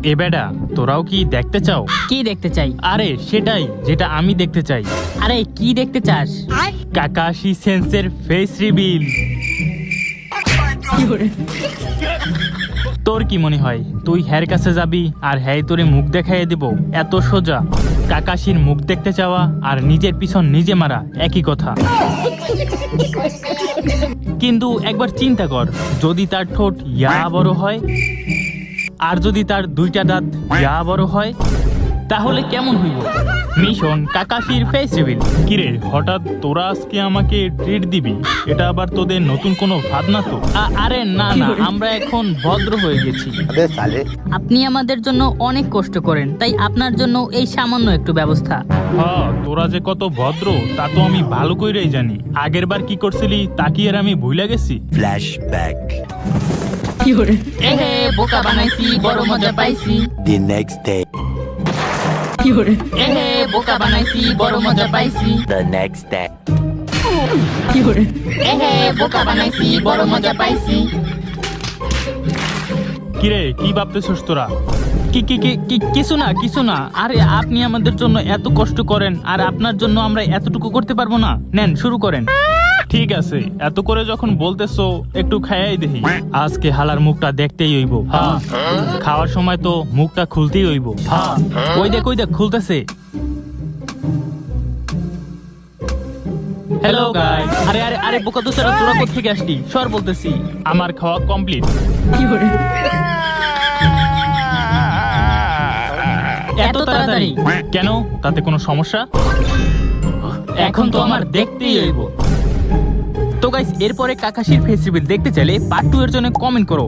এ বেডা, তোরাও কি দেখতে চাও? কি দেখতে চাই? আরে সেটাই যেটা আমি দেখতে চাই। আরে কি দেখতে চাস? কাকাশি সেন্সের ফেস রিভিল। তোর কি মনে হয় তুই হ্যার কাছে যাবি আর হ্যাঁ তোরে মুখ দেখাইয়ে দিব? এত সোজা? কাকাশির মুখ দেখতে চাওয়া আর নিজের পিছন নিজে মারা একই কথা। কিন্তু একবার চিন্তা কর, যদি তার ঠোঁট ইয়া বড় হয় আর যদি তার দুইটা দাঁত ইয়া বড় হয়, তাহলে কেমন হইব? মিশন কাকাশির ফেস রিভিল। কিরে, হঠাৎ তোরা আজকে আমাকে ট্রিট দিবি? এটা আবার তোদের নতুন কোনো ভাব না তো? আরে না না, আমরা এখন ভদ্র হয়ে গেছি। আপনি আমাদের জন্য অনেক কষ্ট করেন, তাই আপনার জন্য এই সামান্য একটু ব্যবস্থা। হ্যাঁ, তোরা যে কত ভদ্র তা তো আমি ভালো কইরাই জানি। আগের বার কি করছিলি তা কি আর আমি ভুলে গেছি? Flashback. এহে বোকা বানাইছি, বড় মজা পাইছি। The next day. এহে বোকা বানাইছি, বড় মজা পাইছি। The next day. এহে বোকা বানাইছি, বড় মজা পাইছি। কিরে, কি ভাবতেছিস তোরা? কি কি কি কি- কিছু না কিছু না। আরে আপনি আমাদের জন্য এত কষ্ট করেন আর আপনার জন্য আমরা এতটুকু করতে পারবো না? নেন শুরু করেন। ঠিক আছে, এত করে যখন বলতেছো একটু খাইয়াই দেখি। আজকে হালার মুখটা দেখতেই হইব। হ্যাঁ, খাওয়ার সময় তো মুখটা খুলতেই হইব। হ্যাঁ, ওই দেখ খুলতেছে। Hello guys. আরে আরে আরে বোকা দোস্তরা, তোরা কোথা থেকে আসলি? সর বলতেছি। আমার খাওয়া কমপ্লিট। এত তাড়াতাড়ি? কেন, তাতে কোনো সমস্যা? এখন তো আমার দেখতেই হইব। তো গাইস, এরপরে কাকাশির ফেস রিভিল দেখতে চাইলে পার্ট 2 এর জন্য কমেন্ট করো।